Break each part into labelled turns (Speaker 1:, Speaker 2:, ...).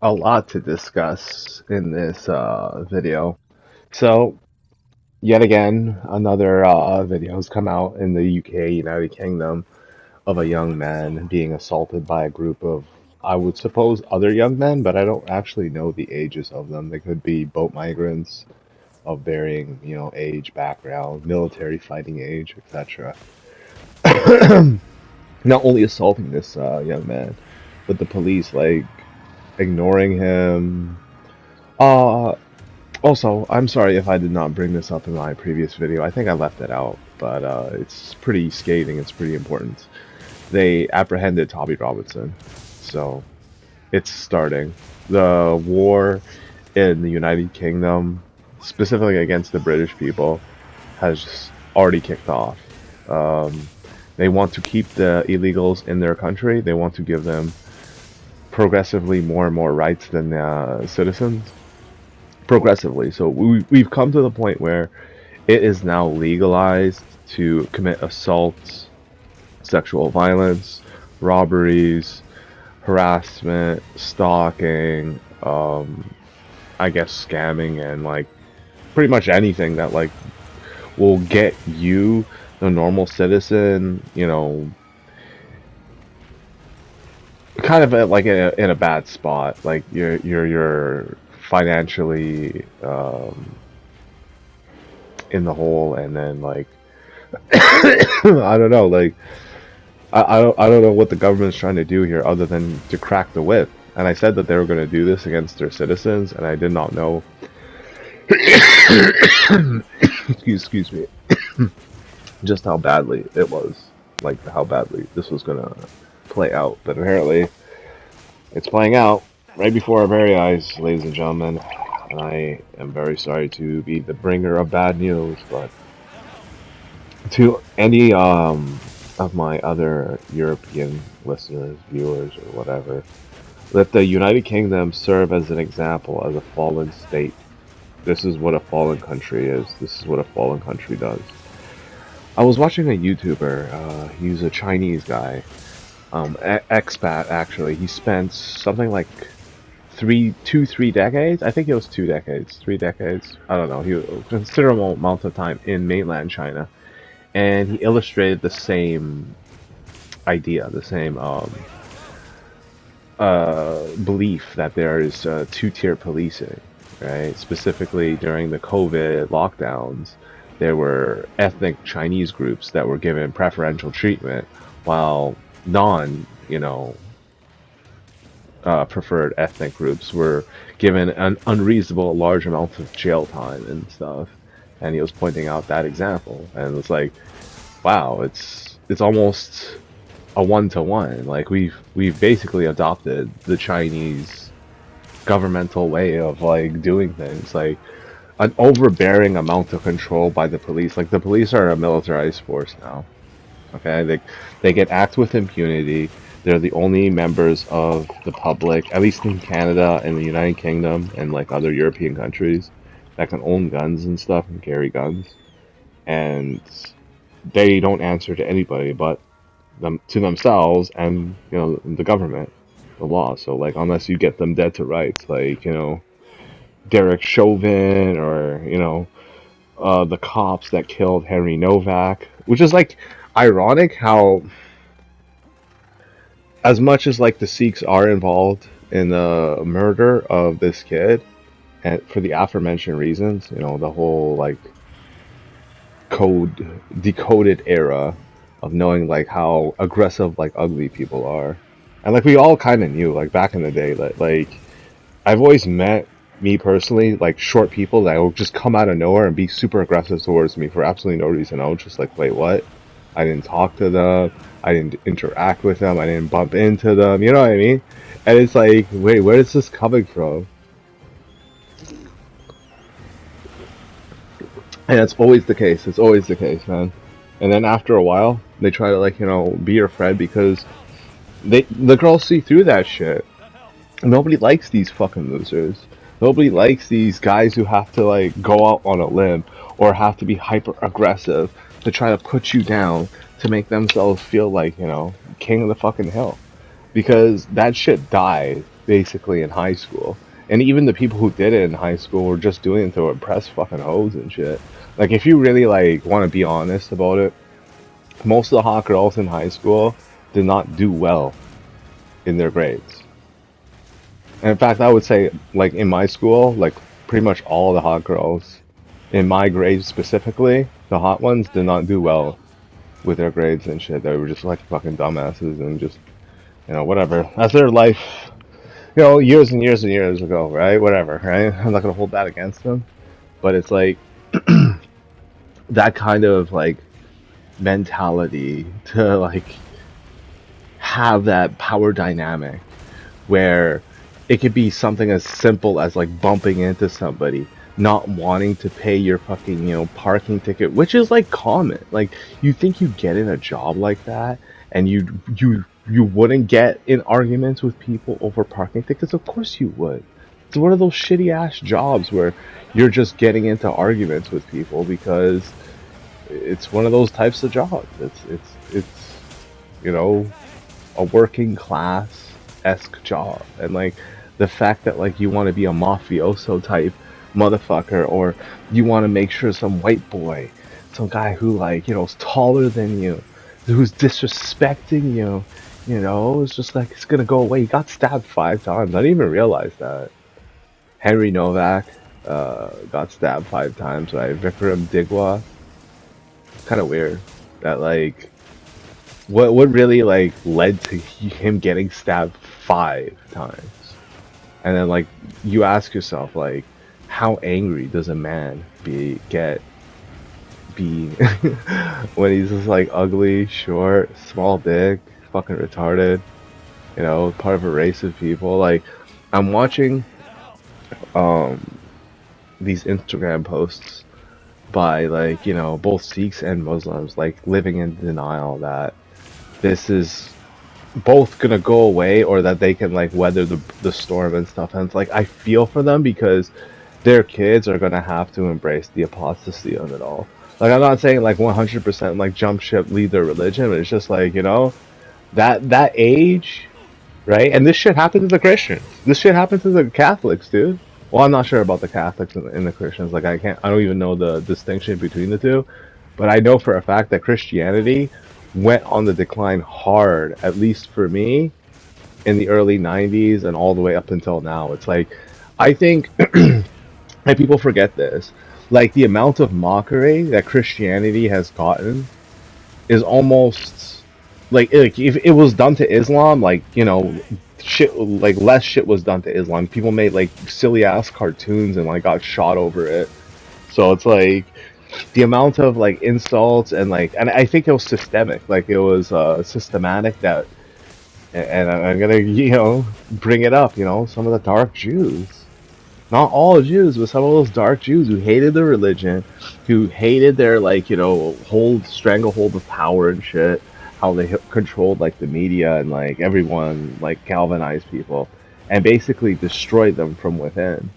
Speaker 1: a lot to discuss in this video. So, yet again, another video has come out in the UK, United Kingdom, of a young man being assaulted by a group of, I would suppose, other young men, but I don't actually know the ages of them. They could be boat migrants of varying, age, background, military fighting age, etc. Not only assaulting this young man, but the police, like, ignoring him. Uh, Also, I'm sorry if I did not bring this up in my previous video. I think I left it out, but it's pretty scathing. It's pretty important. They apprehended Tommy Robinson, so it's starting. The war in the United Kingdom, specifically against the British people, has already kicked off. Um, they want to keep the illegals in their country. They want to give them progressively more and more rights than citizens. Progressively. So we've come to the point where it is now legalized to commit assaults, sexual violence, robberies, harassment, stalking, I guess scamming, and like pretty much anything that like will get you, the normal citizen, kind of in a bad spot. Like you're financially in the hole, and then like I don't know, like I don't know what the government's trying to do here other than to crack the whip. And I said that they were going to do this against their citizens, and I did not know. excuse me, just how badly it was, like how badly this was going to play out. But apparently, it's playing out right before our very eyes, ladies and gentlemen. And I am very sorry to be the bringer of bad news, but to any of my other European listeners, viewers, or whatever, let the United Kingdom serve as an example as a fallen state. This is what a fallen country is. This is what a fallen country does. I was watching a YouTuber. He's a Chinese guy, expat actually. He spent something like 3 decades. I think it was 2 decades, 3 decades. I don't know. He was a considerable amount of time in mainland China, and he illustrated the same idea, the same belief that there is two-tier policing, right? Specifically during the COVID lockdowns, there were ethnic Chinese groups that were given preferential treatment, while preferred ethnic groups were given an unreasonable large amount of jail time and stuff. And he was pointing out that example, and it's like, wow, it's almost a one-to-one. Like we've basically adopted the Chinese governmental way of like doing things, like an overbearing amount of control by the police. Like the police are a militarized force now. Okay, they can act with impunity. They're the only members of the public, at least in Canada and the United Kingdom and like other European countries, that can own guns and stuff and carry guns. And they don't answer to anybody but to themselves and the government, the law. So like unless you get them dead to rights, like Derek Chauvin, or the cops that killed Henry Novak, which is like ironic how, as much as like the Sikhs are involved in the murder of this kid, and for the aforementioned reasons, the whole like decoded era of knowing like how aggressive, like ugly people are, and like we all kind of knew like back in the day that like I've always met, me personally, like short people that will just come out of nowhere and be super aggressive towards me for absolutely no reason. I was just like, wait, what? I didn't talk to them. I didn't interact with them. I didn't bump into them. You know what I mean? And it's like, wait, where is this coming from? And it's always the case. It's always the case, man. And then after a while, they try to like, be your friend because the girls see through that shit. Nobody likes these fucking losers. Nobody likes these guys who have to like go out on a limb or have to be hyper aggressive to try to put you down to make themselves feel like, king of the fucking hill. Because that shit died basically in high school. And even the people who did it in high school were just doing it to impress fucking hoes and shit. Like if you really like want to be honest about it, most of the hot girls in high school did not do well in their grades. And in fact, I would say like in my school, like pretty much all the hot girls in my grades specifically, the hot ones did not do well with their grades and shit. They were just like fucking dumbasses and just whatever. That's their life, years and years and years ago, right? Whatever, right? I'm not gonna hold that against them, but it's like that kind of like mentality to like have that power dynamic where it could be something as simple as like bumping into somebody, not wanting to pay your fucking, parking ticket, which is like common. Like you think you get in a job like that and you wouldn't get in arguments with people over parking tickets? Of course you would. It's one of those shitty ass jobs where you're just getting into arguments with people because it's one of those types of jobs. It's you know a working class esque job, and like the fact that like you want to be a mafioso type motherfucker, or you want to make sure some white boy, some guy who like is taller than you, who's disrespecting you, it's just like it's gonna go away. He got stabbed 5 times. I didn't even realize that. Henry Novak got stabbed 5 times by Vikram Digwa. Kind of weird that like what really like led to him getting stabbed 5 times, and then like you ask yourself like how angry does a man be when he's just like ugly, short, small dick, fucking retarded, part of a race of people. Like I'm watching um these Instagram posts by like both Sikhs and Muslims like living in denial that this is both gonna go away or that they can like weather the storm and stuff. And it's like I feel for them because their kids are gonna have to embrace the apostasy of it all. Like I'm not saying like 100% like jump ship, leave their religion, but it's just like that age, right? And this shit happened to the Christians. This shit happened to the Catholics, dude. Well, I'm not sure about the Catholics and the Christians. Like I don't even know the distinction between the two, but I know for a fact that Christianity went on the decline hard, at least for me, in the early 90s and all the way up until now. It's like, I think, and people forget this, like the amount of mockery that Christianity has gotten is almost like if it was done to Islam, like, shit, like less shit was done to Islam. People made like silly ass cartoons and like got shot over it. So it's like, the amount of like insults and I think it was systemic, like it was systematic that, and I'm gonna bring it up, some of the dark Jews, not all Jews, but some of those dark Jews who hated the religion, who hated their like hold stranglehold of power and shit, how they controlled like the media and like everyone, like galvanized people and basically destroyed them from within.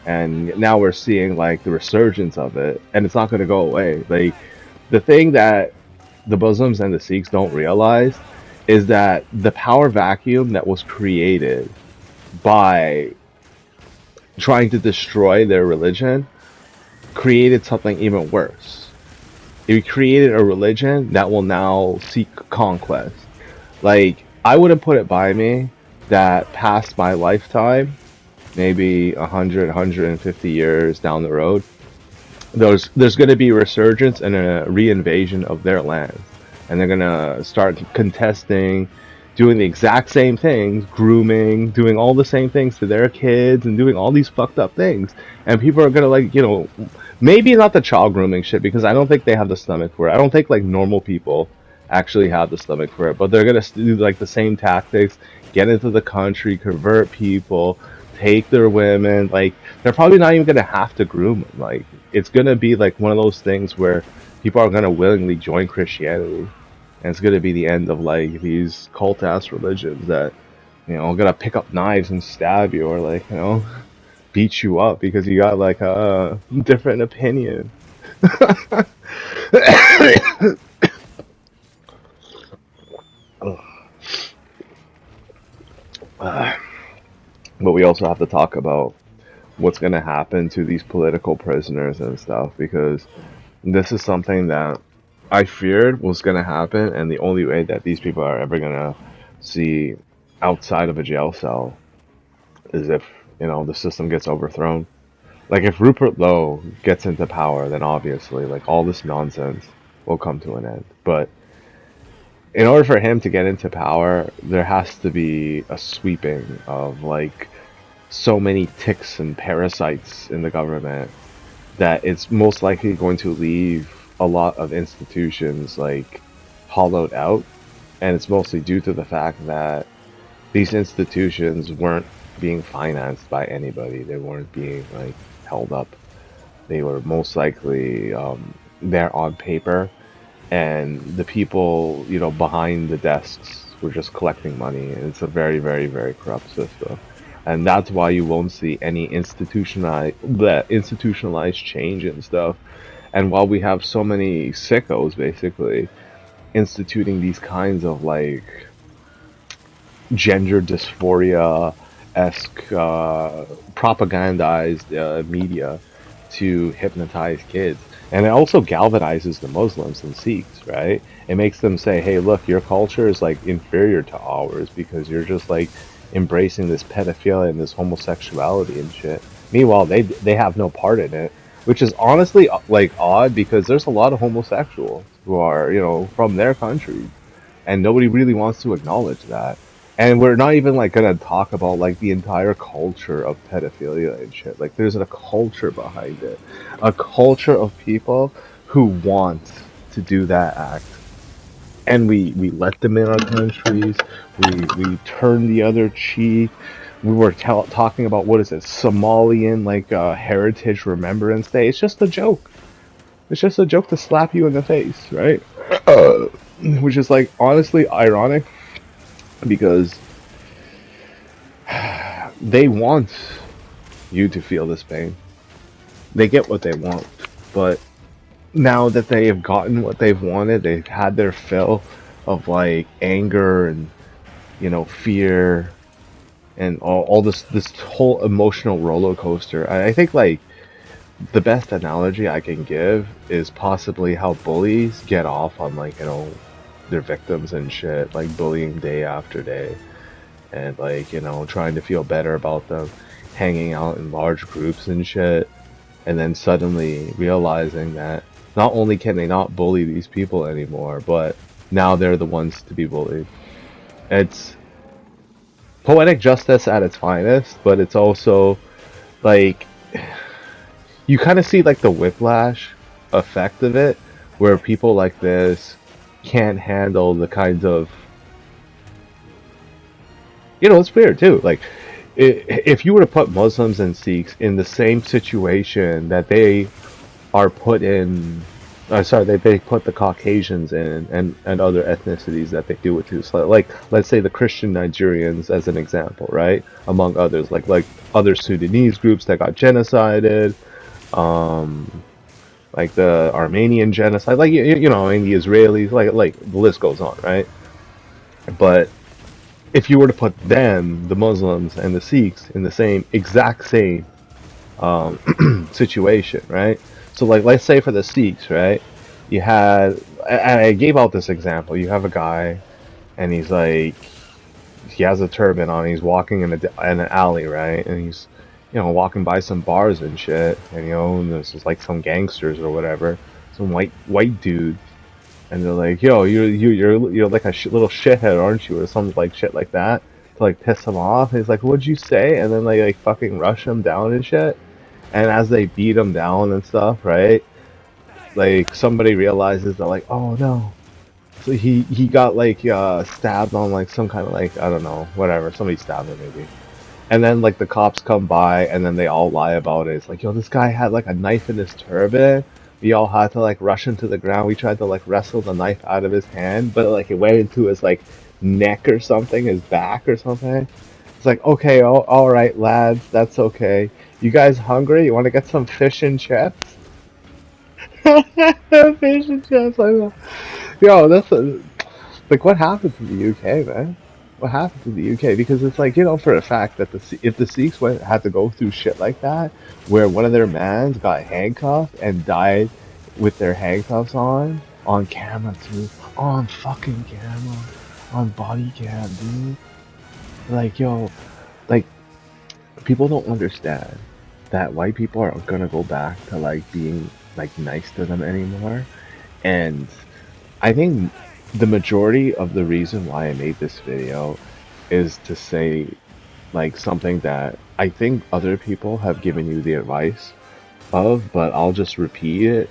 Speaker 1: And now we're seeing like the resurgence of it, and it's not going to go away. Like the thing that the Muslims and the Sikhs don't realize is that the power vacuum that was created by trying to destroy their religion created something even worse. It created a religion that will now seek conquest. Like I wouldn't put it by me that past my lifetime, maybe 100, 150 years down the road, there's going to be a resurgence and a reinvasion of their land, and they're going to start contesting, doing the exact same things, grooming, doing all the same things to their kids, and doing all these fucked up things. And people are going to like, maybe not the child grooming shit because I don't think they have the stomach for it. I don't think like normal people actually have the stomach for it, but they're going to do like the same tactics, get into the country, convert people, take their women. Like they're probably not even gonna have to groom them. Like it's gonna be like one of those things where people are gonna willingly join Christianity, and it's gonna be the end of like these cult ass religions that are gonna pick up knives and stab you or like beat you up because you got like a different opinion. but we also have to talk about what's going to happen to these political prisoners and stuff, because this is something that I feared was going to happen, and the only way that these people are ever going to see outside of a jail cell is if, the system gets overthrown. Like, if Rupert Lowe gets into power, then obviously, like, all this nonsense will come to an end. But in order for him to get into power, there has to be a sweeping of, like, so many ticks and parasites in the government that it's most likely going to leave a lot of institutions, like, hollowed out. And it's mostly due to the fact that these institutions weren't being financed by anybody. They weren't being, like, held up. They were most likely there on paper, and the people, behind the desks were just collecting money. And it's a very, very, very corrupt system. And that's why you won't see any institutionalized change and stuff. And while we have so many sickos basically instituting these kinds of, like, gender dysphoria esque propagandized media to hypnotize kids. And it also galvanizes the Muslims and Sikhs, right? It makes them say, hey, look, your culture is, like, inferior to ours because you're just, like, embracing this pedophilia and this homosexuality and shit. Meanwhile, they have no part in it, which is honestly, like, odd, because there's a lot of homosexuals who are, from their countries, and nobody really wants to acknowledge that. And we're not even, like, gonna talk about, like, the entire culture of pedophilia and shit. Like, there's a culture behind it, a culture of people who want to do that act, and we let them in our countries. We turn the other cheek. We were talking about, what is it, Somalian, like, Heritage Remembrance Day. It's just a joke. It's just a joke to slap you in the face, right? Uh, which is, like, honestly ironic, because they want you to feel this pain. They get what they want, but now that they have gotten what they've wanted, they've had their fill of, like, anger and, fear, and all this whole emotional roller coaster. I think, like, the best analogy I can give is possibly how bullies get off on, like, their victims and shit, like bullying day after day, and, like, trying to feel better about them, hanging out in large groups and shit, and then suddenly realizing that not only can they not bully these people anymore, but now they're the ones to be bullied. It's poetic justice at its finest, but it's also, like, you kind of see, like, the whiplash effect of it, where people like this can't handle the kinds of, it's weird too. Like, if you were to put Muslims and Sikhs in the same situation that they are put in, sorry, they put the Caucasians in, and other ethnicities that they do it to. So, like, let's say the Christian Nigerians as an example, right? Among others, like other Sudanese groups that got genocided, like the Armenian genocide, like, and the Israelis, like the list goes on, right? But if you were to put them, the Muslims and the Sikhs, in the exact same situation, right? So, like, let's say for the Sikhs, right? You had, and I gave out this example. You have a guy, and he's like, he has a turban on. He's walking in an alley, right? And he's, walking by some bars and shit. And, and there's just, like, some gangsters or whatever, some white dudes, and they're like, "Yo, you're like a little shithead, aren't you?" Or some, like, shit like that, to, like, piss him off. And he's like, "What'd you say?" And then they, like, fucking rush him down and shit. And as they beat him down and stuff, right? Like, somebody realizes that, like, oh no. So he got, like, stabbed on, like, some kind of, like, I don't know, whatever. Somebody stabbed him maybe. And then, like, the cops come by, and then they all lie about it. It's like, yo, this guy had, like, a knife in his turban. We all had to, like, rush him to the ground. We tried to, like, wrestle the knife out of his hand, but, like, it went into his, like, neck or something, his back or something. It's like, okay, all right, lads, that's okay. You guys hungry? You want to get some fish and chips? Fish and chips, I know. Yo, like, what happens in the UK, man? what happened to the UK, because it's like, for a fact that if the Sikhs had to go through shit like that, where one of their mans got handcuffed and died with their handcuffs on camera too, on fucking camera, on body cam, dude. Like, yo, like, people don't understand that white people aren't gonna go back to like being like nice to them anymore. And I think the majority of the reason why I made this video is to say like something that I think other people have given you the advice of, but I'll just repeat it,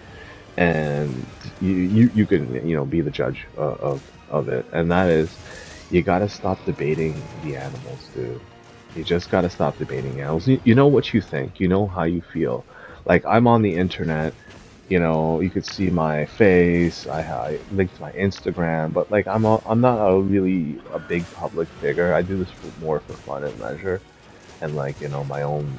Speaker 1: and you can be the judge of it, and that is, you gotta stop debating the animals, dude. You just gotta stop debating animals. You know what you think. You know how you feel. Like, I'm on the internet. You could see my face. I linked my Instagram, but like I'm not a really a big public figure. I do this more for fun and leisure, and like my own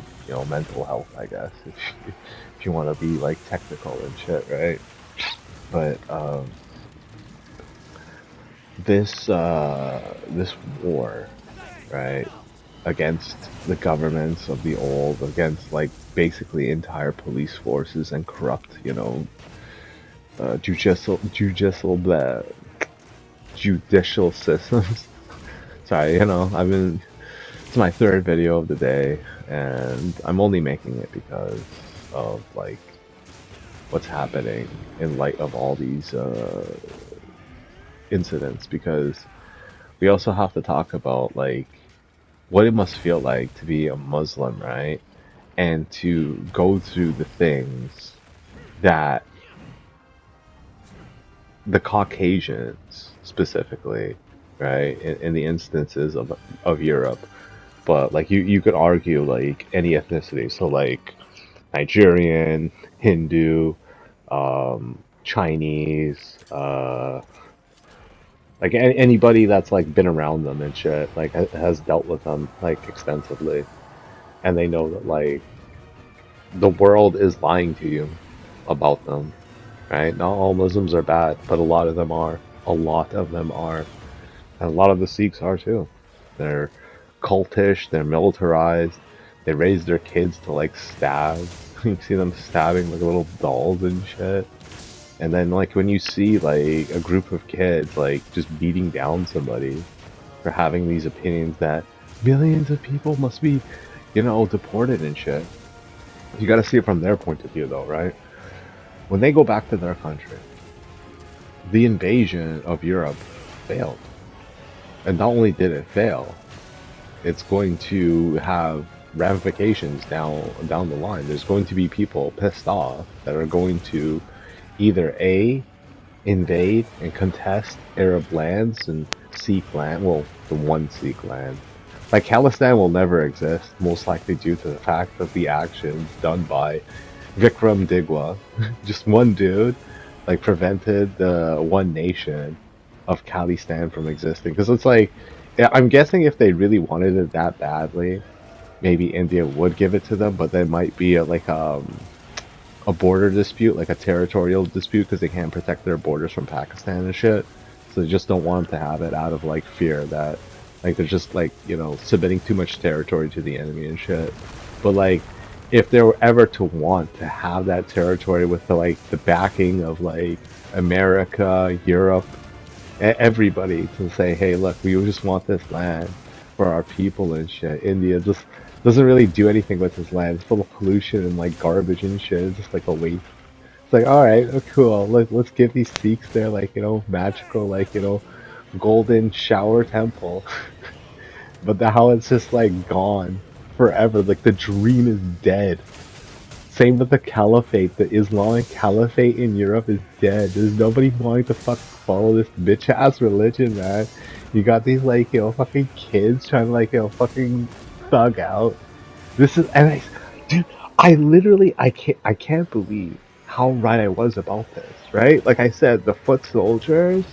Speaker 1: mental health, I guess. If you want to be like technical and shit, right? But this war, right, against the governments of the old, against like basically entire police forces and corrupt, judicial systems. Sorry, it's my third video of the day, and I'm only making it because of like what's happening in light of all these incidents. Because we also have to talk about like what it must feel like to be a Muslim, right? And to go through the things that the Caucasians specifically, right, in the instances of Europe, but like you could argue like any ethnicity, so like Nigerian, Hindu, Chinese, like anybody that's like been around them and shit, like has dealt with them like extensively, and they know that like the world is lying to you about them, right? Not all Muslims are bad, but a lot of them are. A lot of them are. And a lot of the Sikhs are too. They're cultish, they're militarized, they raise their kids to like stab. You see them stabbing like little dolls and shit. And then like when you see like a group of kids like just beating down somebody for having these opinions that millions of people must be, deported and shit. You gotta see it from their point of view though, right? When they go back to their country, the invasion of Europe failed. And not only did it fail, it's going to have ramifications down the line. There's going to be people pissed off that are going to either A, invade and contest Arab lands and Sikh land, well, the one Sikh land. Like, Khalistan will never exist, most likely due to the fact of the actions done by Vikram Digwa. Just one dude, like, prevented the one nation of Khalistan from existing. Because it's like, yeah, I'm guessing if they really wanted it that badly, maybe India would give it to them, but there might be a border dispute, like a territorial dispute, because they can't protect their borders from Pakistan and shit. So they just don't want them to have it out of like fear that like they're just like submitting too much territory to the enemy and shit. But like if they were ever to want to have that territory with the backing of like America, Europe, everybody to say, hey, look, we just want this land for our people and shit. India just doesn't really do anything with this land. It's full of pollution and like garbage and shit. It's just like a waste. It's like, all right, oh, cool. Let's give these Sikhs their like magical like golden shower temple. But how it's just like gone forever. Like the dream is dead. Same with the caliphate. The Islamic caliphate in Europe is dead. There's nobody wanting to follow this bitch ass religion, man. You got these like fucking kids trying to like fucking thug out. This is dude, I can't believe how right I was about this. Right, like I said, the foot soldiers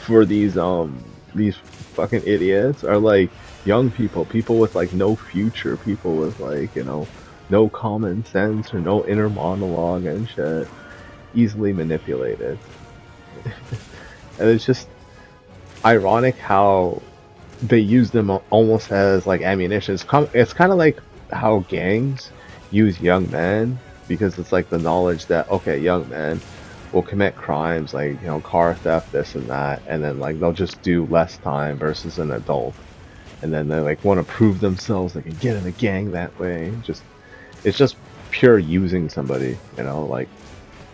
Speaker 1: for these fucking idiots are like young people with like no future, people with like no common sense or no inner monologue and shit, easily manipulated. And it's just ironic how they use them almost as like ammunition. It's kind of like how gangs use young men because it's like the knowledge that okay, young men will commit crimes like car theft, this and that, and then like they'll just do less time versus an adult, and then they like want to prove themselves they can get in a gang that way. Just it's just pure using somebody, like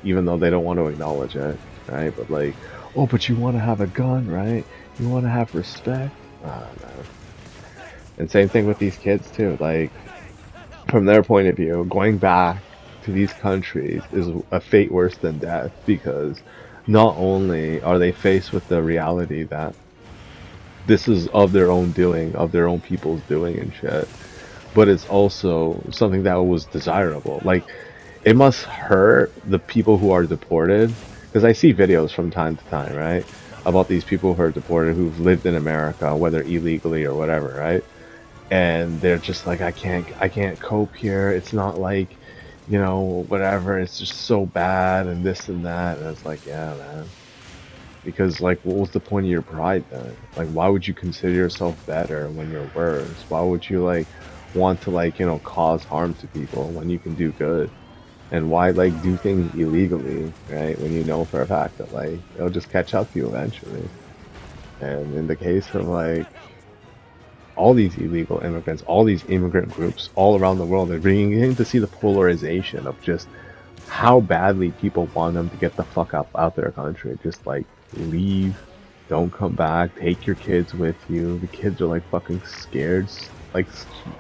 Speaker 1: even though they don't want to acknowledge it, right? But like, oh, but you want to have a gun, right? You want to have respect. Ah, man. And same thing with these kids too. Like from their point of view, going back to these countries is a fate worse than death because not only are they faced with the reality that this is of their own doing, of their own people's doing and shit, but it's also something that was desirable. Like, it must hurt the people who are deported, because I see videos from time to time, right, about these people who are deported who've lived in America, whether illegally or whatever, right? And they're just like, I can't cope here. It's not like, whatever. It's just so bad and this and that. And it's like, yeah, man. Because like, what was the point of your pride then? Like, why would you consider yourself better when you're worse? Why would you like want to like cause harm to people when you can do good? And why like do things illegally, right? When you know for a fact that like it'll just catch up to you eventually. And in the case of like all these illegal immigrants, all these immigrant groups all around the world, they're beginning to see the polarization of just how badly people want them to get the fuck out their country. Just like leave, don't come back, take your kids with you. The kids are like fucking scared, like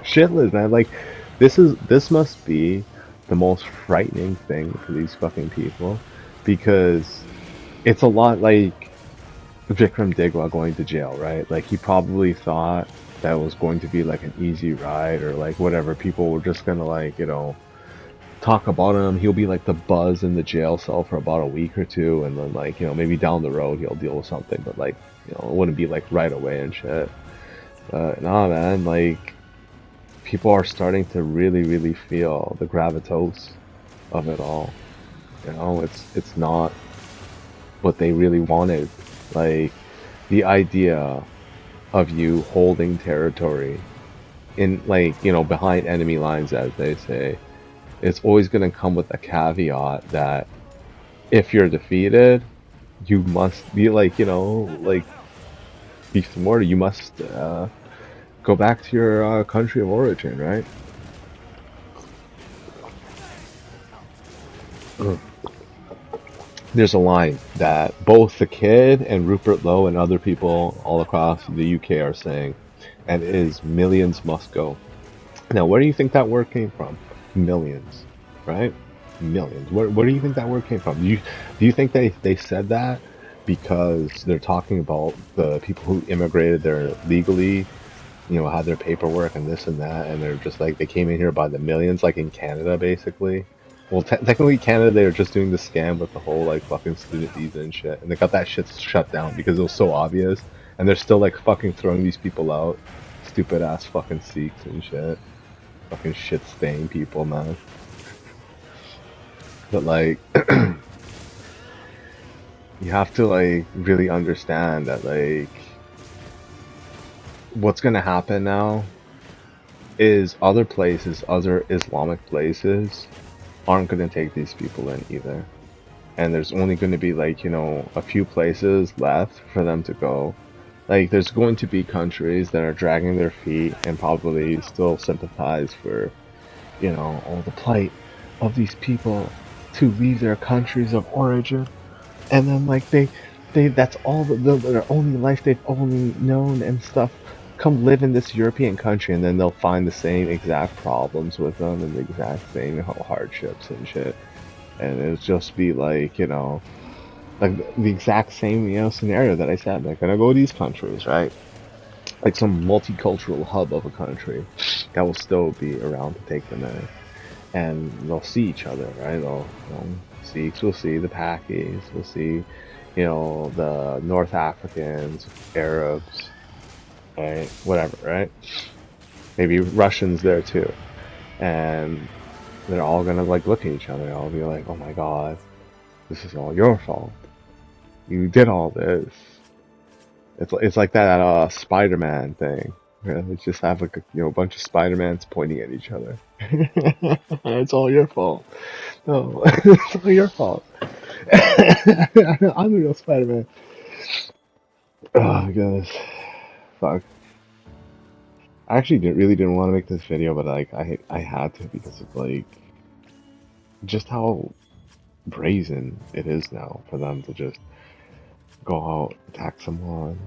Speaker 1: shitless, man. Like this must be the most frightening thing for these fucking people because it's a lot like Vikram Digwa going to jail, right? Like he probably thought that was going to be like an easy ride or like whatever. People were just gonna like talk about him. He'll be like the buzz in the jail cell for about a week or two, and then like maybe down the road he'll deal with something, but like it wouldn't be like right away and shit. Nah, man, like people are starting to really feel the gravitas of it all. It's not what they really wanted. Like the idea of you holding territory in like behind enemy lines, as they say, it's always going to come with a caveat that if you're defeated, you must be like like be thwarted. You must go back to your country of origin, right? There's a line that both the kid and Rupert Lowe and other people all across the UK are saying, and it is millions must go. Now, where do you think that word came from? Millions, right? Millions. Where do you think that word came from? Do you think they said that because they're talking about the people who immigrated there legally, had their paperwork and this and that, and they're just like they came in here by the millions, like in Canada, basically? Well, technically, Canada, they were just doing the scam with the whole like fucking student visa and shit, and they got that shit shut down because it was so obvious, and they're still like fucking throwing these people out, stupid ass fucking Sikhs and shit, fucking shit stain people, man. But like, you have to like really understand that like, what's gonna happen now is other places, other Islamic places, aren't gonna take these people in either. And there's only going to be like a few places left for them to go. Like there's going to be countries that are dragging their feet and probably still sympathize for all the plight of these people to leave their countries of origin, and then like they that's all their only life they've only known and stuff, come live in this European country, and then they'll find the same exact problems with them and the exact same hardships and shit, and it'll just be like like the exact same scenario that I said. They're gonna go to these countries, right? Like some multicultural hub of a country that will still be around to take them in, and they'll see each other, right? They'll Sikhs will see the Pakis, we'll see the North Africans, Arabs, right? Whatever, right? Maybe Russians there too, and they're all gonna like look at each other. I'll be like, oh my god, this is all your fault. You did all this. It's like that Spider-Man thing. Yeah, they just have like a bunch of Spider-Mans pointing at each other. It's all your fault. No, it's all your fault. I'm the real Spider-Man. Oh goodness, fuck. I actually really didn't want to make this video, but like I had to because of like just how brazen it is now for them to just go out, attack someone.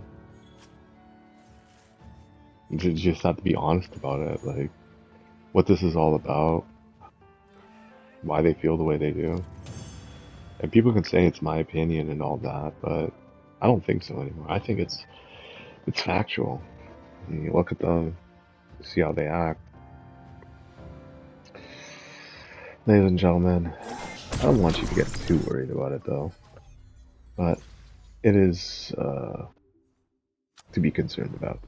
Speaker 1: You just have to be honest about it, like what this is all about, why they feel the way they do. And people can say it's my opinion and all that, but I don't think so anymore. I think it's factual. And you look at them, see how they act. Ladies and gentlemen, I don't want you to get too worried about it though, but it is to be concerned about.